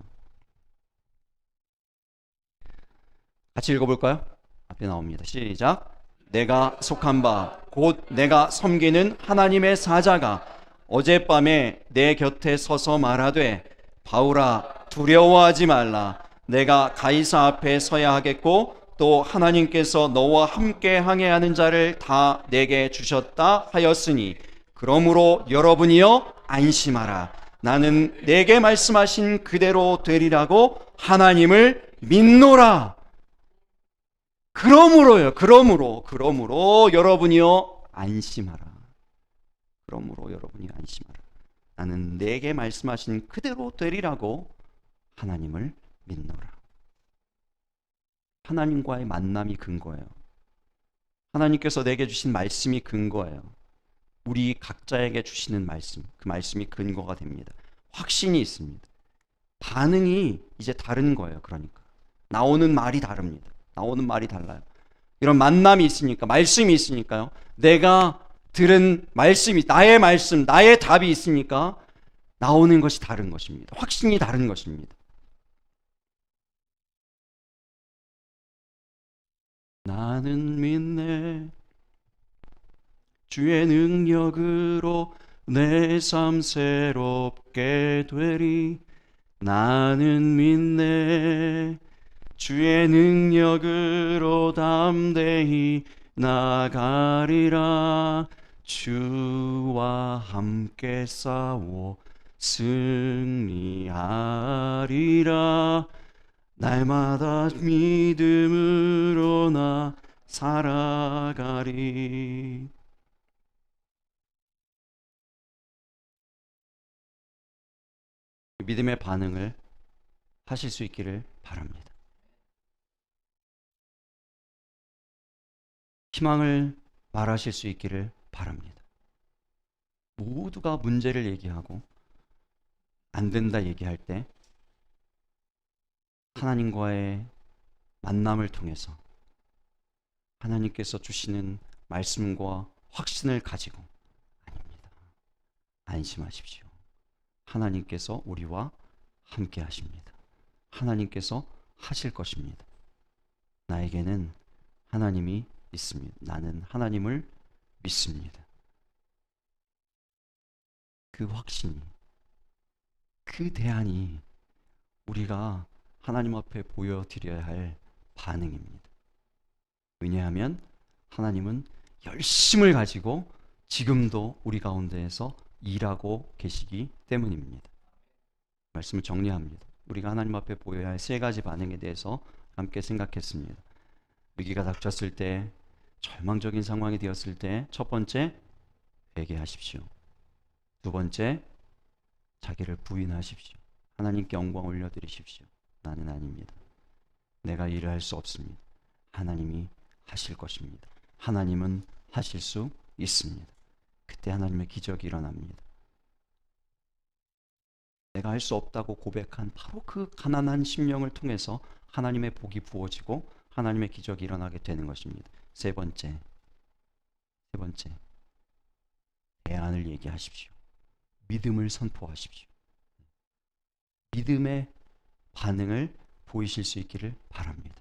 같이 읽어볼까요? 앞에 나옵니다. 시작. 내가 속한 바 곧 내가 섬기는 하나님의 사자가 어젯밤에 내 곁에 서서 말하되, 바울아 두려워하지 말라. 내가 가이사 앞에 서야 하겠고 또 하나님께서 너와 함께 항해하는 자를 다 내게 주셨다 하였으니 그러므로 여러분이여 안심하라. 나는 내게 말씀하신 그대로 되리라고 하나님을 믿노라. 그러므로 여러분이여 안심하라. 그러므로 여러분이 안심하라. 나는 내게 말씀하신 그대로 되리라고 하나님을 믿노라. 하나님과의 만남이 근거예요. 하나님께서 내게 주신 말씀이 근거예요. 우리 각자에게 주시는 말씀, 그 말씀이 근거가 됩니다. 확신이 있습니다. 반응이 이제 다른 거예요. 그러니까 나오는 말이 다릅니다. 나오는 말이 달라요. 이런 만남이 있으니까, 말씀이 있으니까요. 내가 들은 말씀이, 나의 말씀, 나의 답이 있으니까 나오는 것이 다른 것입니다. 확신이 다른 것입니다. 나는 믿네. 주의 능력으로 내 삶 새롭게 되리. 나는 믿네. 주의 능력으로 담대히 나가리라. 주와 함께 싸워 승리하리라. 날마다 믿음으로 나 살아가리. 믿음의 반응을 하실 수 있기를 바랍니다. 희망을 말하실 수 있기를 바랍니다. 모두가 문제를 얘기하고 안 된다 얘기할 때 하나님과의 만남을 통해서 하나님께서 주시는 말씀과 확신을 가지고 아닙니다. 안심하십시오. 하나님께서 우리와 함께 하십니다. 하나님께서 하실 것입니다. 나에게는 하나님이 있습니다. 나는 하나님을 믿습니다. 그 확신이, 그 대안이 우리가 하나님 앞에 보여드려야 할 반응입니다. 왜냐하면 하나님은 열심을 가지고 지금도 우리 가운데에서 일하고 계시기 때문입니다. 말씀을 정리합니다. 우리가 하나님 앞에 보여야 할 세 가지 반응에 대해서 함께 생각했습니다. 위기가 닥쳤을 때, 절망적인 상황이 되었을 때, 첫 번째, 회개하십시오. 두 번째, 자기를 부인하십시오. 하나님께 영광 올려드리십시오. 나는 아닙니다. 내가 일을 할 수 없습니다. 하나님이 하실 것입니다. 하나님은 하실 수 있습니다. 그때 하나님의 기적이 일어납니다. 내가 할 수 없다고 고백한 바로 그 가난한 심령을 통해서 하나님의 복이 부어지고 하나님의 기적이 일어나게 되는 것입니다. 세 번째, 대안을 얘기하십시오. 믿음을 선포하십시오. 믿음의 반응을 보이실 수 있기를 바랍니다.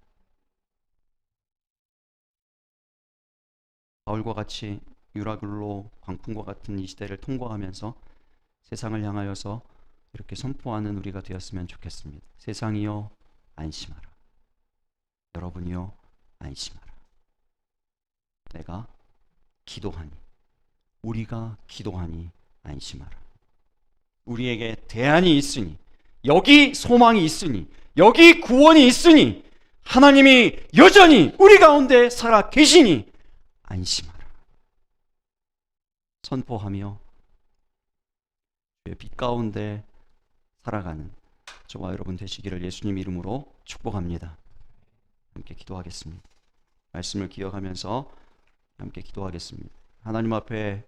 바울과 같이 유라굴로 광풍과 같은 이 시대를 통과하면서 세상을 향하여서 이렇게 선포하는 우리가 되었으면 좋겠습니다. 세상이여 안심하라. 여러분이여 안심하라. 내가 기도하니, 우리가 기도하니 안심하라. 우리에게 대안이 있으니, 여기 소망이 있으니, 여기 구원이 있으니, 하나님이 여전히 우리 가운데 살아 계시니 안심하라. 선포하며 주의 빛 가운데 살아가는 저와 여러분 되시기를 예수님 이름으로 축복합니다. 함께 기도하겠습니다. 말씀을 기억하면서 함께 기도하겠습니다. 하나님 앞에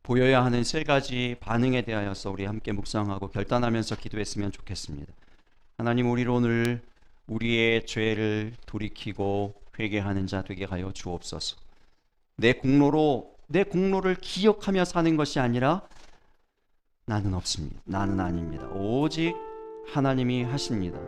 보여야 하는 세 가지 반응에 대하여서 우리 함께 묵상하고 결단하면서 기도했으면 좋겠습니다. 하나님, 우리로 오늘 우리의 죄를 돌이키고 회개하는 자 되게 하여 주옵소서. 내 공로를 기억하며 사는 것이 아니라 나는 없습니다, 나는 아닙니다, 오직 하나님이 하십니다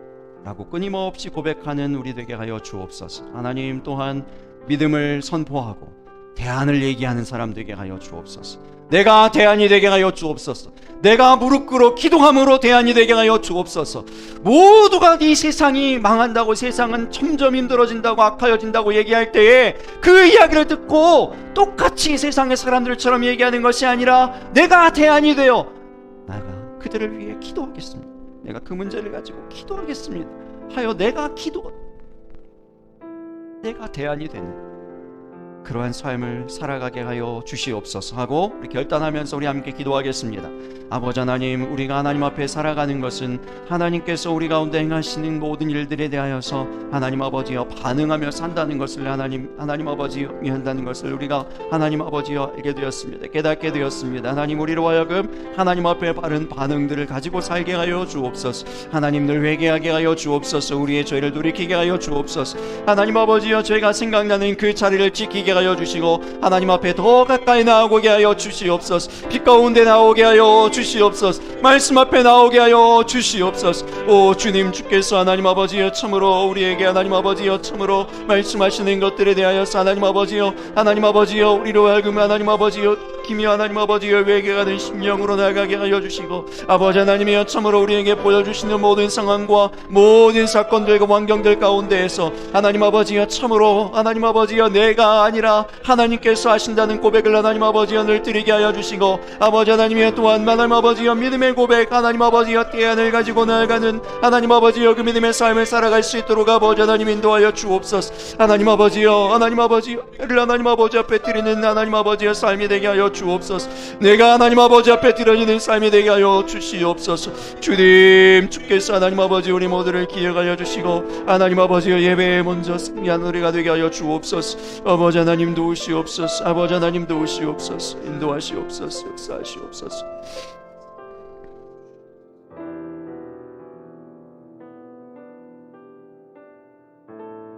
라고 끊임없이 고백하는 우리 되게 하여 주옵소서. 하나님 또한 믿음을 선포하고 대안을 얘기하는 사람 되게 하여 주옵소서. 내가 대안이 되게 하여 주옵소서. 내가 무릎 꿇어 기도함으로 대안이 되게 하여 주옵소서. 모두가 이 세상이 망한다고, 세상은 점점 힘들어진다고, 악하여진다고 얘기할 때에 그 이야기를 듣고 똑같이 세상의 사람들처럼 얘기하는 것이 아니라 내가 대안이 되어 내가 그들을 위해 기도하겠습니다. 내가 그 문제를 가지고 기도하겠습니다 하여 내가 대안이 되는 그러한 삶을 살아가게 하여 주시옵소서 하고 우리 결단하면서 우리 함께 기도하겠습니다. 아버지 하나님, 우리가 하나님 앞에 살아가는 것은 하나님께서 우리 가운데 행하시는 모든 일들에 대하여서 하나님 아버지여 반응하며 산다는 것을 하나님 아버지여 한다는 것을 우리가 하나님 아버지여 알게 되었습니다. 깨닫게 되었습니다. 하나님, 우리로 하여금 하나님 앞에 바른 반응들을 가지고 살게 하여 주옵소서. 하나님, 늘 회개하게 하여 주옵소서. 우리의 죄를 돌이키게 하여 주옵소서. 하나님 아버지여, 죄가 생각나는 그 자리를 지키게 하여 주시고 하나님 앞에 더 가까이 나오게 하여 주시옵소서. 빛 가운데 나오게 하여 주시옵소서. 말씀 앞에 나오게 하여 주시옵소서. 오 주님, 주께서 하나님 아버지여 참으로 우리에게 하나님 아버지여 참으로 말씀하시는 것들에 대하여서 하나님 아버지여 우리로 하여금 하나님 아버지여 기며 하나님 아버지여 회개하는 심령으로 나가게 하여 주시고 아버지 하나님이여 참으로 우리에게 보여주시는 모든 상황과 모든 사건들과 환경들 가운데에서 하나님 아버지여 참으로 하나님 아버지여 내가 아니라 하나님께서 하신다는 고백을 하나님 아버지여 늘 드리게 하여 주시고 아버지 하나님이여 또한 하나님 아버지여 믿음의 고백 하나님 아버지여 대안을 가지고 나아가는 하나님 아버지여 그 믿음의 삶을 살아갈 수 있도록 아버지 하나님 인도하여 주옵소서. 하나님 아버지여 하나님 아버지 앞에 드리는 하나님 아버지여 삶이 되게 하여 주옵소서. 내가 하나님 아버지 앞에 드려지는 삶이 되게 하여 주시옵소서. 주님, 주께서 하나님 아버지 우리 모두를 기억하여 주시고 하나님 아버지여 예배에 먼저 승리한 우리가 되게 하여 주옵소서. 아버지 하나님 도우시옵소서. 아버지 하나님 도우시옵소서. 인도하시옵소서. 역사하시옵소서.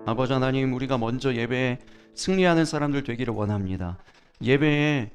아버지 하나님, 우리가 먼저 예배에 승리하는 사람들 되기를 원합니다. 예배에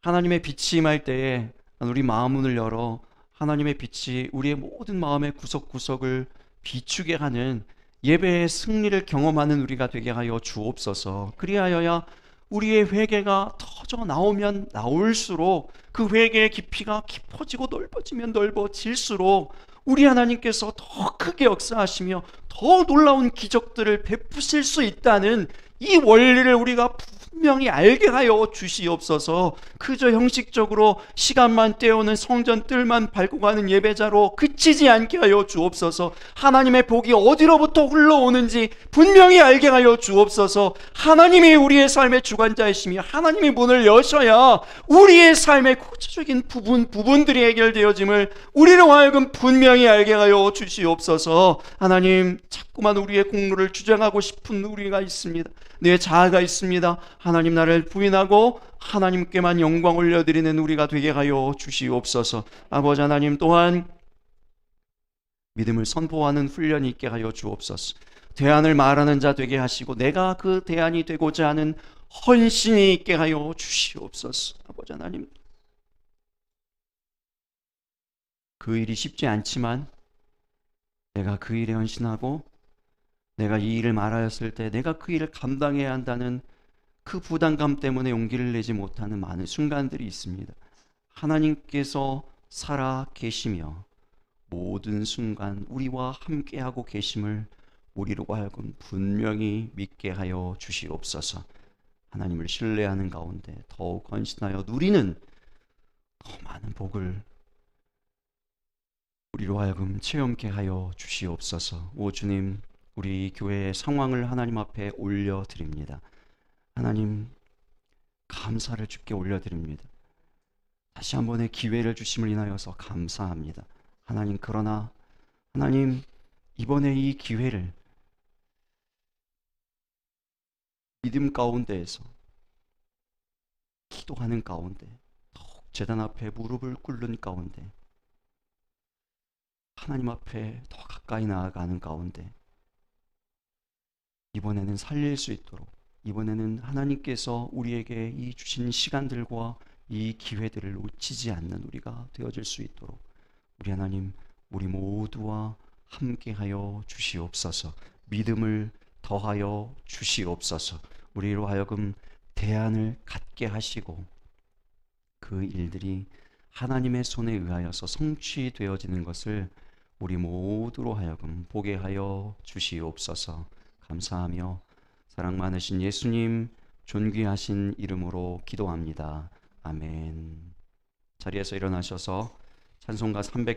하나님의 빛이 임할 때에 우리 마음 문을 열어 하나님의 빛이 우리의 모든 마음의 구석구석을 비추게 하는 예배의 승리를 경험하는 우리가 되게 하여 주옵소서. 그리하여야 우리의 회개가 터져 나오면 나올수록 그 회개의 깊이가 깊어지고 넓어지면 넓어질수록 우리 하나님께서 더 크게 역사하시며 더 놀라운 기적들을 베푸실 수 있다는 이 원리를 우리가 분명히 알게 하여 주시옵소서. 그저 형식적으로 시간만 때우는 성전 뜰만 밟고 가는 예배자로 그치지 않게 하여 주옵소서. 하나님의 복이 어디로부터 흘러오는지 분명히 알게 하여 주옵소서. 하나님이 우리의 삶의 주관자이시며 하나님이 문을 여셔야 우리의 삶의 구체적인 부분들이 해결되어짐을 우리로 하여금 분명히 알게 하여 주시옵소서. 하나님, 자꾸만 우리의 공로를 주장하고 싶은 우리가 있습니다. 내 자아가 있습니다. 하나님, 나를 부인하고 하나님께만 영광 올려드리는 우리가 되게 하여 주시옵소서. 아버지 하나님, 또한 믿음을 선포하는 훈련이 있게 하여 주옵소서. 대안을 말하는 자 되게 하시고 내가 그 대안이 되고자 하는 헌신이 있게 하여 주시옵소서. 아버지 하나님, 그 일이 쉽지 않지만 내가 그 일에 헌신하고 내가 이 일을 말하였을 때 내가 그 일을 감당해야 한다는 그 부담감 때문에 용기를 내지 못하는 많은 순간들이 있습니다. 하나님께서 살아 계시며 모든 순간 우리와 함께하고 계심을 우리로 하여금 분명히 믿게 하여 주시옵소서. 하나님을 신뢰하는 가운데 더욱 헌신하여 누리는 더 많은 복을 우리로 하여금 체험케 하여 주시옵소서. 오 주님, 우리 교회의 상황을 하나님 앞에 올려드립니다. 하나님, 감사를 주께 올려드립니다. 다시 한 번의 기회를 주심을 인하여서 감사합니다. 하나님, 그러나 하나님, 이번에 이 기회를 믿음 가운데에서 기도하는 가운데 더욱 제단 앞에 무릎을 꿇는 가운데 하나님 앞에 더 가까이 나아가는 가운데 이번에는 살릴 수 있도록, 이번에는 하나님께서 우리에게 이 주신 시간들과 이 기회들을 놓치지 않는 우리가 되어질 수 있도록 우리 하나님, 우리 모두와 함께하여 주시옵소서. 믿음을 더하여 주시옵소서. 우리로 하여금 대안을 갖게 하시고 그 일들이 하나님의 손에 의하여서 성취되어지는 것을 우리 모두로 하여금 보게 하여 주시옵소서. 감사하며 사랑 많으신 예수님 존귀하신 이름으로 기도합니다. 아멘. 자리에서 일어나셔서 찬송가 300